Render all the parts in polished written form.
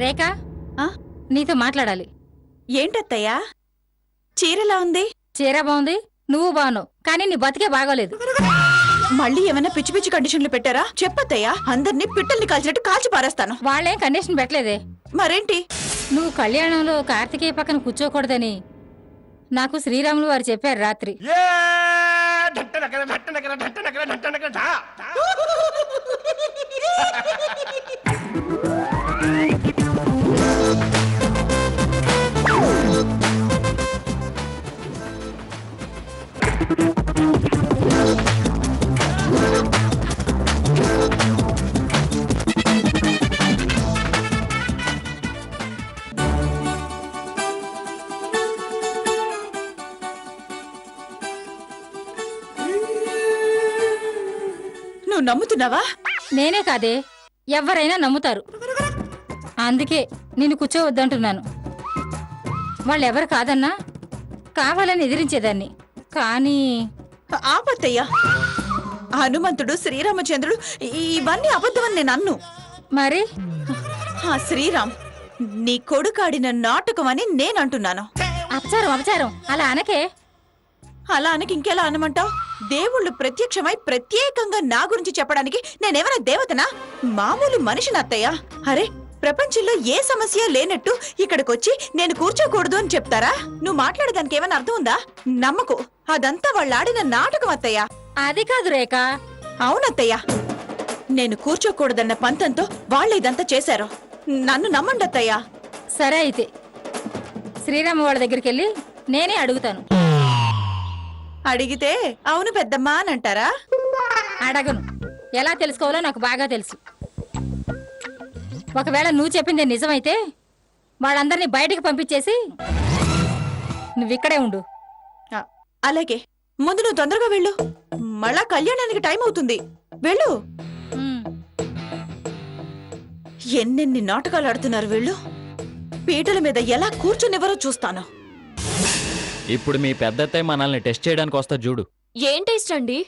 రేఖ, నీతో మాట్లాడాలి. ఏంటత్తయ్యా? చీరలా ఉంది. చీర బాగుంది, నువ్వు బాగున్నావు, కానీ నీ బతికే బాగోలేదు. మళ్ళీ ఏమైనా పిచ్చి పిచ్చి కండిషన్లు పెట్టారా? చెప్పత్తయ్యా, అందరినీ పిట్టల్ని కాల్చినట్టు కాల్చి పారేస్తాను. వాళ్ళేం కండిషన్ పెట్టలేదే. మరేంటి? నువ్వు కళ్యాణంలో కార్తికేయ పక్కన కూర్చోకూడదని నాకు శ్రీరాములు వారు చెప్పారు రాత్రి. నువ్వు నమ్ముతున్నావా? నేనే కాదే, ఎవరైనా నమ్ముతారు. అందుకే నిన్ను కూర్చోవద్దంటున్నాను. వాళ్ళెవరు కాదన్నా కావాలని ఎదిరించేదాన్ని. కానీ ఆపత్తయ్యా, హనుమంతుడు, శ్రీరామచంద్రుడు ఇవన్నీ అబద్ధమని నేను అన్ను. మరి ఆ శ్రీరామ్ నీ కొడుకాడిన నాటకం అని నేనంటున్నాను. అపచారం అపచారం అలా అనకే. అలా అనకి ఇంకెలా అనమంటావు? దేవుళ్ళు ప్రత్యక్షమై ప్రత్యేకంగా నా గురించి చెప్పడానికి నేనేమైనా దేవతనా? మామూలు మనిషిని అత్తయ్య. అరే, ప్రపంచంలో ఏ సమస్య లేనట్టు ఇక్కడికొచ్చి నేను కూర్చోకూడదు అని చెప్తారా? నువ్వు మాట్లాడేదానికి ఏమైనా అర్థం ఉందా? నమ్మకు, అదంతా వాళ్ళాడిన నాటకం అత్తయ్య. అది కాదు రేఖ. అవునత్తయ్య, నేను కూర్చోకూడదన్న పంతంతో వాళ్ళు ఇదంతా చేశారు. నన్ను నమ్మండి అత్తయ్య. సరే అయితే శ్రీరామ వాళ్ళ దగ్గరికి వెళ్ళి నేనే అడుగుతాను. అడిగితే అవును పెద్దమ్మా అని అంటారా? అడగను. ఎలా తెలుసుకోవాలో నాకు బాగా తెలుసు. ఒకవేళ నువ్వు చెప్పింది నిజమైతే వాళ్ళందరినీ బయటికి పంపించేసి నువ్విక్కడే ఉండు. అలాగే, ముందు నువ్వు తొందరగా వెళ్ళు. మళ్ళా కళ్యాణానికి టైం అవుతుంది. వెళ్ళు. ఎన్నెన్ని నాటకాలు ఆడుతున్నారు వీళ్ళు. పీటల మీద ఎలా కూర్చునివ్వరో చూస్తాను. ఇప్పుడు మీ పెద్దత్తయ్య మనల్ని టెస్ట్ చేయడానికి వస్తా చూడు. ఏం టెస్ట్ అండి?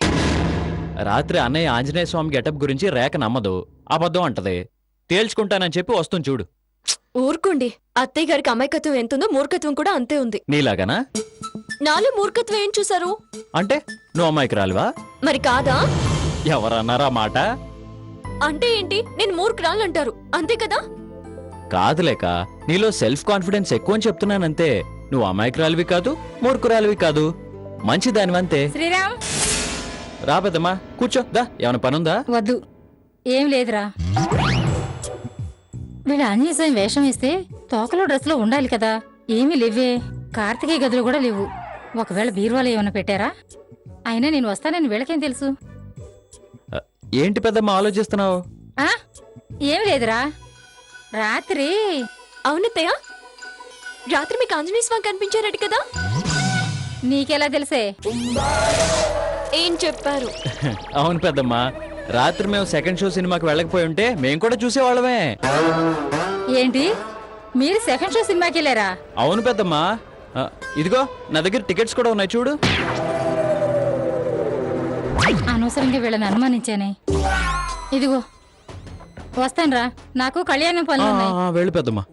రాత్రి అన్నయ్య ఆంజనేయ స్వామి గెటప్ గురించి రేఖ నమ్మదు, అబద్ధం అంటది. తేల్చుకుంటానని చెప్పి వస్తుంది చూడు. ఊరుకోండి, అత్తయ్య గారికి అమాయకత్వం ఎంతుందో మూర్ఖత్వం కూడా అంతే ఉంది. నీలాగనా? నాలో మూర్ఖత్వం ఏం చూసారు? అంటే నువ్వు అమ్మాయికి రాలివా? మరి కాదా? ఎవరన్నారా మాట? అంటే ఏంటి? నేను మూర్ఖురాలు అంటారు, అంతే కదా? కాదులేక, నీలో సెల్ఫ్ కాన్ఫిడెన్స్ ఎక్కువ అని చెప్తున్నానంతే. నువ్వు అమాయకురాలివి కాదు, మూర్ఖురాలివి కాదు, మంచిదానివంతే. శ్రీరామ్, రా పెద్దమ్మా, కూర్చో. దా, ఏమైనా పనుందా? వద్దు, ఏం లేదురా. వీళ్ళ ఆంజనేయ స్వామి వేషం వేస్తే తోకలో డ్రెస్లో ఉండాలి కదా. ఏమీ లేవే. కార్తికేయ గదులు కూడా లేవు. ఒకవేళ బీరువాలో ఏమైనా పెట్టారా? అయినా నేను వస్తానని వీళ్ళకేం తెలుసు? ఏంటి పెద్దమ్మా ఆలోచిస్తున్నావు? ఏమి లేదురా. రాత్రి అవునత్తయ్య, రాత్రి మీకు ఆంజనేయ స్వామి కనిపించారట కదా? నీకెలా తెలిసే? ఏం చెప్పారు? అవును పెద్దమ్మా, రాత్రి మేము సెకండ్ షో సినిమాకి వెళ్ళకపోయి ఉంటే మేము కూడా చూసేవాళ్ళమే. ఏంటి, మీరు సెకండ్ షో సినిమాకి వెళ్ళారా? అవును పెద్దమ్మా. ఇదిగో నా దగ్గర టికెట్స్ కూడా ఉన్నాయి చూడు. అనవసరంగా వీళ్ళని అనుమానించానే. ఇదిగో వస్తానురా, నాకు కళ్యాణం పనులు ఉన్నాయి. వెళ్ళు పెద్దమ్మా.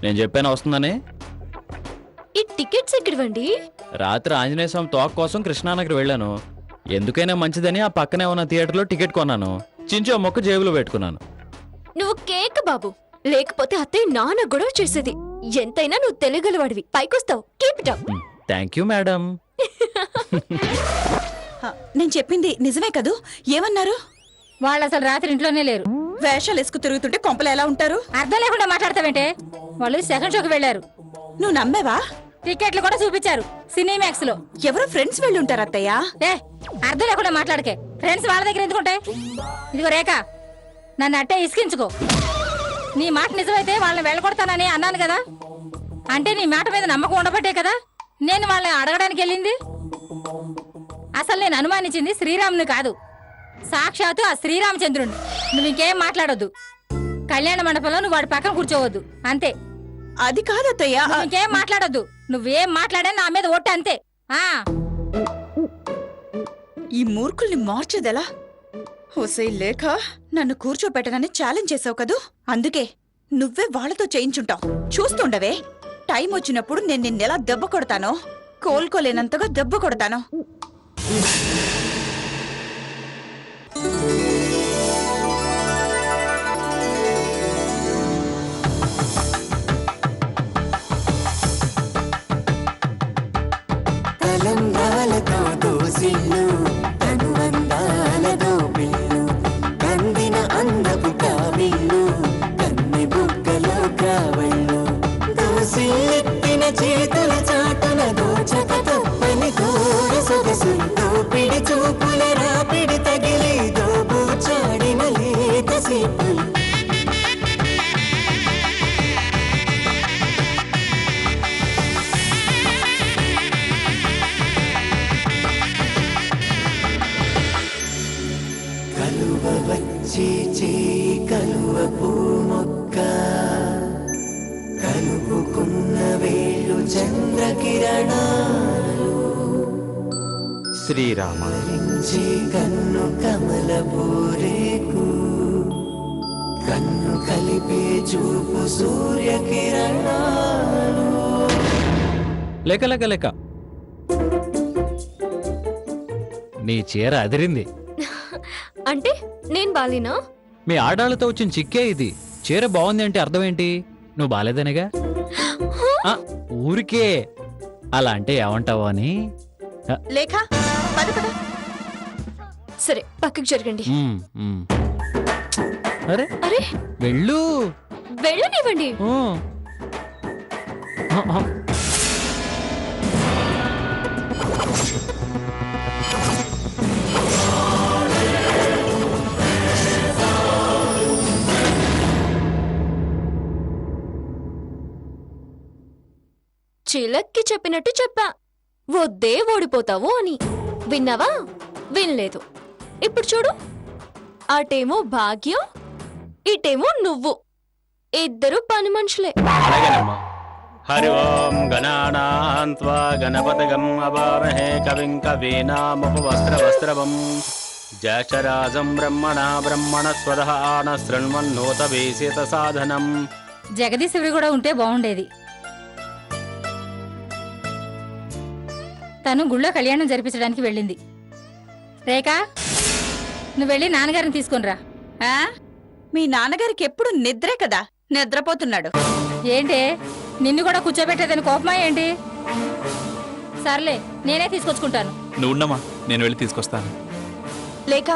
నేను చెప్పాను వస్తుందని. ఈ టికెట్స్ ఎక్కడివండి? రాత్రి ఆంజనేయ స్వామి తోక కోసం కృష్ణానగర్ వెళ్ళాను. ఎందుకైనా మంచిదని ఆ పక్కనే ఉన్న థియేటర్లో టికెట్ కొన్నాను. చించో మొక్క జేబులో పెట్టుకున్నాను. నువ్వు కేక్ బాబు, లేకపోతే అత్తయ్య నాన్న గొడవ చేసేది. ఎంతైనా నువ్వు తెలియగలవాడివి, పైకొస్తావు. Keep it up. Thank you madam. నేను చెప్పింది నిజమే కదూ? ఏమన్నారు? వాళ్ళు అసలు రాత్రి ఇంట్లోనే లేరు. వేషాలు వేసుకు తిరుగుతుంటే కొంపలు ఎలా ఉంటారు? అర్థం లేకుండా మాట్లాడతావేంటే? వాళ్ళు సెకండ్ షోకి వెళ్లారు. నువ్వు నమ్మేవా? టికెట్లు కూడా చూపించారు సినీమాక్స్ లో. ఎవరో ఫ్రెండ్స్ వెళ్ళి ఉంటారు అత్తయ్య. అర్థం లేకుండా మాట్లాడకే. ఫ్రెండ్స్ వాళ్ళ దగ్గర ఎందుకుంటాయి? ఇదిగో రేఖ, నన్ను అట్టే ఇసుకించుకో. నీ మాట నిజమైతే వాళ్ళని వెళ్ళగొడతానని అన్నాను కదా. అంటే నీ మాట మీద నమ్మకం ఉండబట్టే కదా నేను వాళ్ళని అడగడానికి వెళ్ళింది. అసలు నేను అనుమానించింది శ్రీరాముని కాదు, సాక్షాత్తు ఆ శ్రీరామచంద్రుని. నువ్వు ఇంకేం మాట్లాడొద్దు. కళ్యాణ మండపంలో నువ్వు వాడి పక్కన కూర్చోవద్దు, అంతే. అది కాదత్తయ్య. నువ్వు ఇంకేం మాట్లాడొద్దు. నువ్వేం మాట్లాడా నా మీద ఒట్టు అంతే. ఆ ఈ మూర్ఖుల్ని మార్చేదెలా? హోసై లేఖ, నన్ను కూర్చోబెట్టనని ఛాలెంజ్ చేసావు కదూ, అందుకే నువ్వే వాళ్ళతో చేయించుంటావు. చూస్తుండవే, టైం వచ్చినప్పుడు నేను నిన్నెలా దెబ్బ కొడతానో, కోలుకోలేనంతగా దెబ్బ కొడతాను. తలంబ్రాలతో దోసిళ్ళు తనువందాలతో పిల్లు కందిన అందపు కావిళ్ళు కన్ని బుగ్గలో కావళ్ళు దోసిళ్ళెత్తిన చేతుల చాటున దోచక తప్పని దూర సొగసులతో పిడి చూపుల రాపిడి తగిలి దోబూచాడిన లేత సీపులు కలువ వచ్చి చేయి కలువ పూ మొక్క కలుపుకున్న వేళ్ళు చంద్రకిరణాలు శ్రీరామ రించి కన్ను కమల పూరేకు కన్ను కలిపే చూపు సూర్యకిరణాలు. లేక లేక లేక నీ చీర అదిరింది. అంటే నేను బాలేనా? మీ ఆడాళ్ళతో వచ్చిన చిక్కే ఇది. చీర బాగుంది అంటే అర్థం ఏంటి? నువ్వు బాలేదనేగా. ఆ, ఊరికే అలా అంటే ఏమంటావో అని. లేఖ, పద పద. సరే పక్కకి జరగండి. ఉమ్. అరే అరే వెళ్ళు. వెళ్ళనివ్వండి. ఊ. ఆ, ఆ. చిలక్కి చెప్పినట్టు చెప్పా, వద్దే ఓడిపోతావు అని. విన్నావా? వినలేదు. ఇప్పుడు చూడు, అటేమో భాగ్యం, ఇటేమో నువ్వు. ఇద్దరు పని మనుషులే. అలాగేనమ్మా. హరి ఓం గణానాం త్వా గణపతిగం అవామహే కవిం కవీనాముపవస్త్రవస్త్రవం జ్యేష్ఠరాజం బ్రహ్మణస్వదః ఆన శృణ్వన్నోత వేసేత సాధనం. జగదీశ్వరి కూడా ఉంటే బాగుండేది. తను గుళ్ళో కళ్యాణం జరిపించడానికి వెళ్ళింది. రేఖా, నువ్వు వెళ్ళి నాన్నగారిని తీసుకునిరా. ఆ? మీ నాన్నగారికి ఎప్పుడు నిద్రే కదా, నిద్రపోతున్నాడు. ఏంటే, నిన్ను కూడా కూర్చోబెట్టేదని కోపమా ఏంటి? సర్లే, నేనే తీసుకొచ్చుకుంటాను. నువ్వు ఉండమ్మా, నేను వెళ్ళి తీసుకొస్తాను. లేక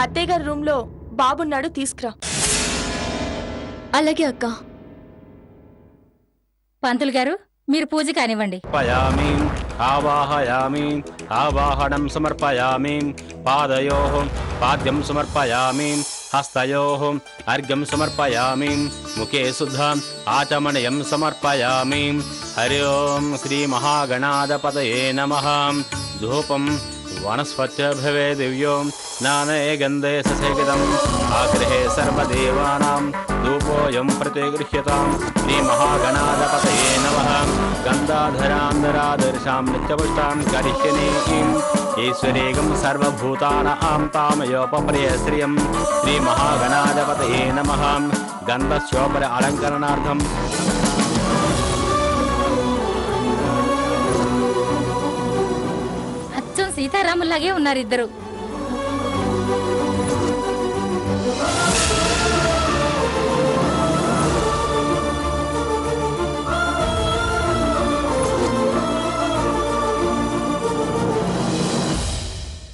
అత్తయ్య గారి రూమ్ లో బాబున్నాడు, తీసుకురా. అలాగే అక్క. పంతులు గారు, మీరు పూజ కానివ్వండి. పయామి ఆవాహయామి ఆవాహనం సమర్పయామి పాదయోః పాద్యం సమర్పయామి హస్తయోః అర్ఘ్యం సమర్పయామి ముఖే శుద్ధం ఆచమనయం సమర్పయామి. హరి ఓం శ్రీ మహాగణాధిపతయే నమః. ధూపం వనస్పత్య భవే దివ్యో నానే గంధే ససేవితం ఆగ్రహే సర్వదేవానాం ధూపోయం ప్రతిగృహ్యతాం. శ్రీ మహాగణాధిపతయే నమః. గంధాధరాంధరాదర్శాం నిత్యపుష్టాం కరిష్యనీం ఈశ్వరేగం సర్వభూతానాం తామయోపప్రియశ్రియం. శ్రీ మహాగణాధిపతయే నమః. గంధస్యోపరి అలంకరణార్థం అచ్చం సీతారాముల్లాగే ఉన్నారు ఇద్దరు.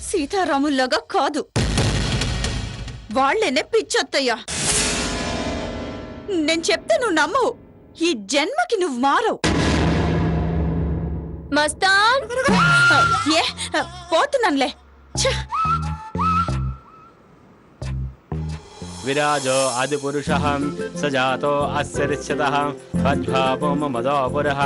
సీతారాముల్లాగా కాదు, వాళ్లేనే పిచ్చొత్తయ్యా. నేను చెప్తే నువ్వు నమ్మవు. ఈ జన్మకి నువ్వు మారవు. మస్తాన్, ఏ పోతున్నానులే. ఛ! విరాజో ఆదిపురుషః సజాతో అస్య రిచ్యతః పద్భావో మమదోపురః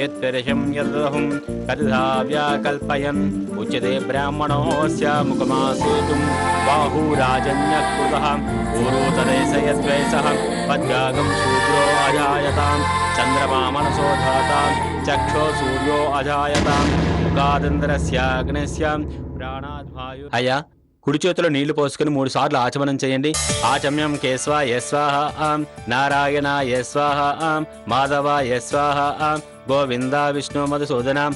యత్పరిశం యదహం కదిధా వ్యాకల్పయన్ ఉచ్యతే బ్రాహ్మణోస్య ముఖమాసేతుం బాహూరాజన్యకృతః పూర్వోతరేశ యద్వైసః పద్భాగం శూద్రో అజాయతాం చంద్రమా మనసో ధాతాం చక్షో సూర్యో అజాయతాం ముఖాదంతరస్యాగ్నస్య ప్రాణాద్వాయు. అయ్యా, కుడి చేతిలో నీళ్లు పోసుకుని 3 సార్లు ఆచమనం చేయండి. ఆచమ్యం కేశవ యస్వాహ ఆం, నారాయణ యస్వాహ ఆం, మాధవ యస్వాహ ఆం, గోవింద విష్ణు మధుసూదనం.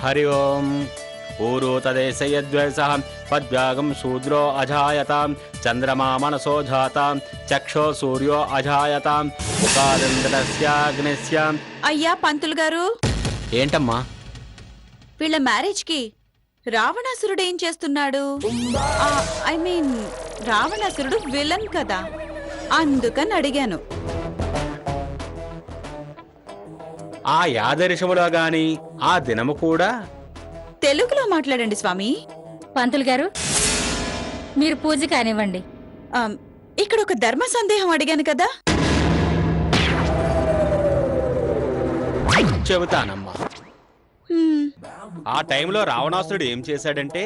హరి ఓం. ఊరు తదేశయద్వేషః పద్భాగం శూద్రో అజాయతాం చంద్రమా మనసో జాతాం చక్షో సూర్యో అజాయతాం ముఖాదంతరస్యాగ్నస్య. అయ్యా పంతులు గారు, ఏంటమ్మా? వీళ్ళ మ్యారేజ్ కి రావణాసురుడు ఏం చేస్తున్నాడు? ఐ మీన్ రావణాసురుడు విలన్ కదా, అందుకని అడిగాను. ఆ యాదరిషములో గాని ఆ దినము కూడా తెలుగులో మాట్లాడండి స్వామి. పంతులు గారు, మీరు పూజ కానివ్వండి. ఇక్కడ ఒక ధర్మ సందేహం అడిగాను కదా. చెబుతానమ్మా. హ్మ్, ఆ టైంలో రావణాసురుడు ఏం చేశాడంటే,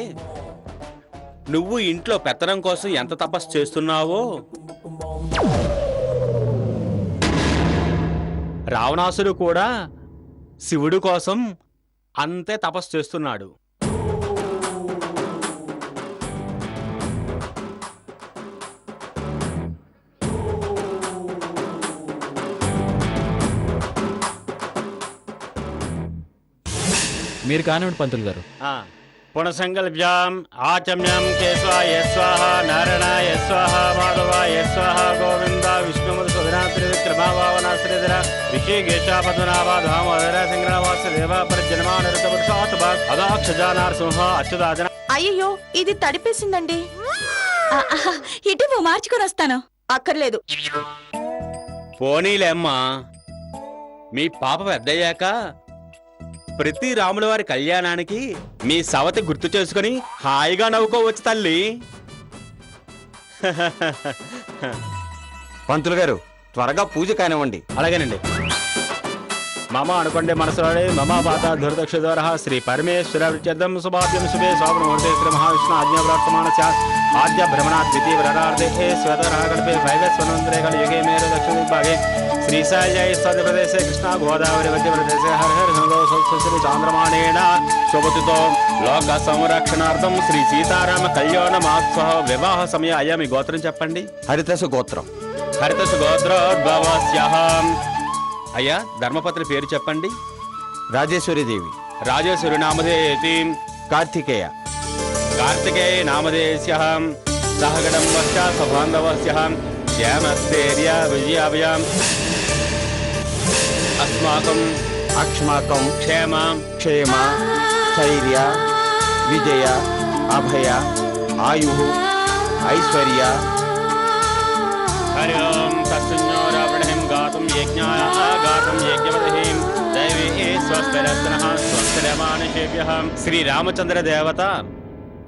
నువ్వు ఇంట్లో పెత్తనం కోసం ఎంత తపస్సు చేస్తున్నావో రావణాసుడు కూడా శివుడు కోసం అంతే తపస్సు చేస్తున్నాడు. మీరు కానివ్వండి పంతులు గారు. పునఃసంకల్ప్యాం ఆచమ్యం కేశవాయ స్వాహ నారాయణాయ స్వాహ మాధవాయ స్వాహ గోవింద విష్ణు మధుసూదన త్రివిక్రమ వామన శ్రీధర ఋషికేశ పద్మనాభ దామోదర సంగ్రహవాసుదేవ పరిజన్మానృత పురుషాత్ అదాక్షజానార్సింహ అచ్యుతాజన. అయ్యయ్యో, ఇది తడిపేసిందండి. ఇటు మార్చుకొని వస్తాను. అక్కర్లేదు. పోనీలేమ్మా, మీ పాప పెద్దయ్యాక ప్రతి రాముల వారి కళ్యాణానికి మీ సవతి గుర్తు చేసుకుని హాయిగా నవ్వుకోవచ్చు తల్లి. పంతులు గారు, త్వరగా పూజ కానివ్వండి. అలాగేనండి. మమ అనుకోండి మనసులోని మమ పాత దుర్దక్షోర శ్రీ పరమేశ్వర విద్యర్థం శుభాద్యం శుభే స్వాముహూర్తే శ్రీ మహావిష్ణు ఆజ్ఞా ప్రాప్తమానస్య ఆద్య భ్రమణా ద్వితీయ వ్రతార్థే స్వతరాగల్పే వైవస్వనంతరే కలియుగే మేరు దక్షిణ విభాగే శ్రీశైలై సద్యప్రదేశే కృష్ణా గోదావరి మధ్యప్రదేశే హర హర శ్రీ చాంద్రమాణేన శోభతుతో లోక సంరక్షణార్థం శ్రీ సీతారామ కళ్యాణ మహోత్సవ వివాహ సమయ. అయ్యా, మీ గోత్రం చెప్పండి. హరితసు గోత్రం. హరితసు గోత్రోద్భవస్యహం. అయ్యా, ధర్మపత్ని పేరు చెప్పండి. రాజేశ్వరి దేవి. రాజేశ్వరి నామధేయతి. కార్తికేయ. కార్తికేయ నామధేయస్యహం. సహగడంబశ్చ సబాంధవస్యహం. శ్యామస్తేర్య విజయాభయాం. అస్మాకం అక్ష్మాకం క్షేమ క్షేమ స్థైర్య విజయ అభయ ఆయు ఐశ్వర్య. హరి ఓం తత్సుజ్ఞోరావృణిం గాతుం యజ్ఞాయ గాతుం యజ్ఞవదహిం దైవీ స్వస్తిరత్నః స్వస్తిరమానుషేభ్యః. శ్రీరామచంద్ర దేవత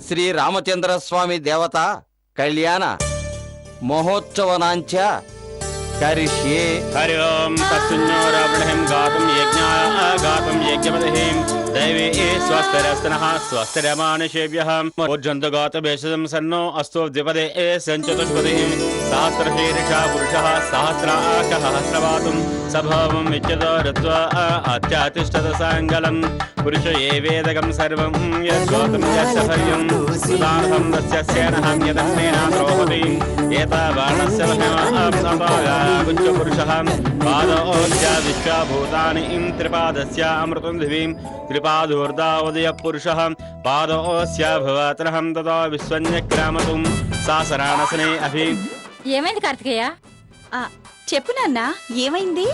శ్రీ రామచంద్ర స్వామి దేవత కళ్యాణ మహోత్సవనాంచ కరిష్యే. హరి ఓం తత్సుజ్ఞోరావృణిం గాతుం యజ్ఞాయ గాతుం యజ్ఞవదహిం దైవీ స్వస్తిరత్నః స్వస్తిరమానుషేభ్యః. ఊర్జంతు గాతభేషజం సన్నో అస్తు ద్విపదే సంచతుష్పదే సహస్రశీర్ష పురుషः సహస్రాకసహస్రవాతుం సభవం విచ్యతో రుత్వా అత్యాతిష్టత సాంగలం. పురుష ఏవేదకం సర్వం యద్గోతం యస్సహర్యం సుదార్థం తస్య సేనః యతస్నేనాద్రోహతి. ఏతావాణస్య వహ్నః పురుషः పాదోస్య విశ్వభూతాని త్రిపాదస్య అమృతం దివీం త్రిపాదూర్ధావదయ పురుషः పాదోస్య భవతరహం తతో విశ్వన్యక్రామతుం సాసరాణసనే అభి. ఏమైంది కార్తికేయ? చెప్పు నాన్న, ఏమైంది?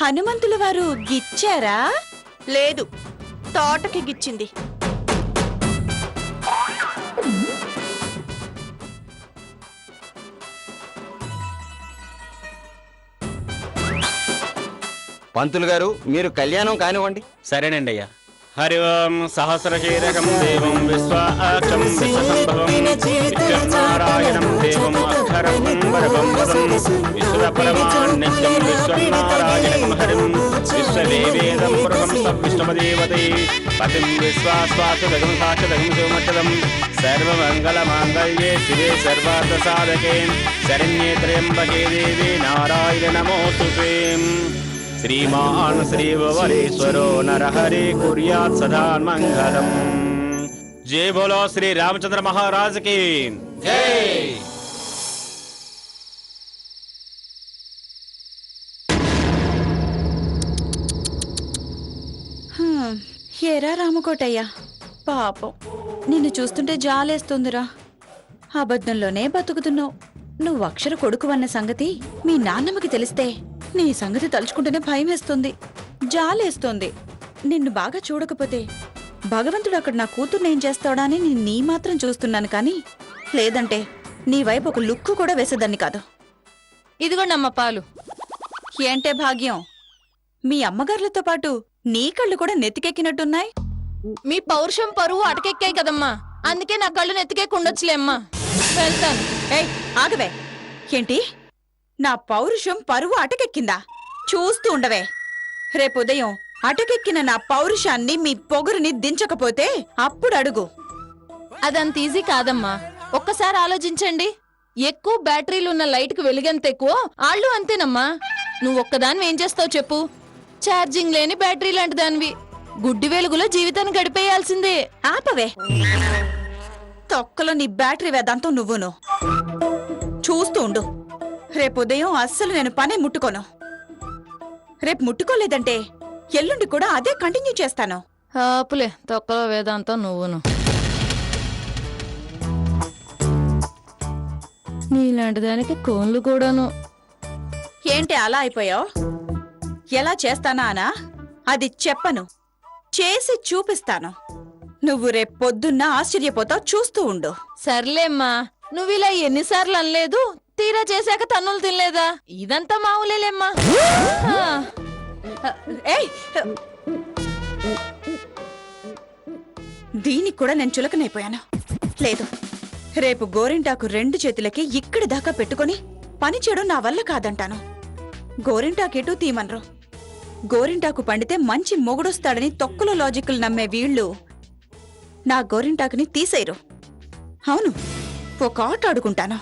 హనుమంతుల వారు గిచ్చారా? లేదు, తోటకి గిచ్చింది. పంతులు గారు, మీరు కళ్యాణం కానివ్వండి. సరేనండి అయ్యా. హరి ఓం సహస్రశీరకం దేవం విశ్వాక్షం విశ్వసంభవం విశ్వనారాయణం దేవం అక్షరం పరమం పదం విశ్వపరమాన్నిత్యం విశ్వనారాయణం హరిం విశ్వదేవేదం పురుషం విష్ణుమదేవతే పతిం విశ్వాస్వాసదగం సాక్షదగం శివమచ్చదం సర్వమంగళమాంగళ్యే శివే సర్వార్థసాధకే శరణ్యే త్ర్యంబకే దేవి నారాయణ నమోస్తుతే శ్రీమాన్ శ్రీవరేశ్వరో నరహరి కుర్యాత్ సదా మంగళం. జై బోలో శ్రీ రామచంద్ర మహారాజ్ కి ఏరా రామకోటయ్యా, పాపం నిన్ను చూస్తుంటే జాలేస్తుందిరా. అబద్ధంలోనే బతుకుతున్నావు. నువ్వు అక్షర కొడుకువన్న సంగతి మీ నాన్నమ్మకి తెలిస్తే నీ సంగతి తలుచుకుంటేనే భయమేస్తుంది, జాలేస్తుంది. నిన్ను బాగా చూడకపోతే భగవంతుడు అక్కడ నా కూతుర్ని ఏం చేస్తాడా అని నేను నీ మాత్రం చూస్తున్నాను కానీ, లేదంటే నీ వైపు ఒక లుక్కు కూడా వేసేదాన్ని కాదు. ఇదిగోండమ్మ పాలు. ఏంటే భాగ్యం, మీ అమ్మగారులతో పాటు నీ కళ్ళు కూడా నెత్తికెక్కినట్టున్నాయి. మీ పౌరుషం పరువు అటకెక్కాయి కదమ్మా, అందుకే నా కళ్ళు నెత్తికెక్కుండొచ్చులేమ్మా. వెళ్తాను. ఏయ్ ఆగవే, ఏంటి నా పౌరుషం పరువు అటకెక్కిందా? చూస్తూ ఉండవే. రేపుదయం అటకెక్కిన నా పౌరుషాన్ని మీ పొగరుని దించకపోతే అప్పుడు అడుగు. అదంత ఈజీ కాదమ్మా, ఒక్కసారి ఆలోచించండి. ఎక్కువ బ్యాటరీలున్న లైట్కి వెలుగంత ఎక్కువ, ఆళ్ళు అంతేనమ్మా. నువ్వు ఒక్కదాన్ని ఏం చేస్తావు చెప్పు? ఛార్జింగ్ లేని బ్యాటరీ లాంటి దానివి. గుడ్డి వెలుగులో జీవితాన్ని గడిపేయాల్సిందే. ఆపవే, తొక్కలో నీ బ్యాటరీ వేదాంతం నువ్వును. చూస్తూ ఉండు, రేపుదయం అస్సలు నేను పనే ముట్టుకోను. రేపు ముట్టుకోలేదంటే ఎల్లుండి కూడా అదే కంటిన్యూ చేస్తాను. ఆపులే, తొక్కలో వేదాంతం నువ్వును. నీలాంటి దానికి కోన్లు కూడాను. ఏంటి అలా అయిపోయావు? ఎలా చేస్తానా అనా? అది చెప్పను, చేసి చూపిస్తాను. నువ్వు రేపు పొద్దున్న ఆశ్చర్యపోతావు, చూస్తూ ఉండు. సర్లేమ్మా, నువ్విలా ఎన్నిసార్లు అనలేదు, తీరా చేశాక తన్నులు తినలేదా? ఇదంతా మామూలేలేమ్మా. ఏయ్, దీనికి కూడా నేను చులకనైపోయాను. లేదు, రేపు గోరింటాకు 2 చేతులకి ఇక్కడి దాకా పెట్టుకొని పని చేయడం నా వల్ల కాదంటాను. గోరింటాకెటూ తీమనరు. గోరింటాకు పండితే మంచి మొగుడొస్తాడని తొక్కులో లాజిక్లు నమ్మే వీళ్ళు నా గోరింటాకుని తీసేయరు. అవును, ఒక ఆట ఆడుకుంటాను.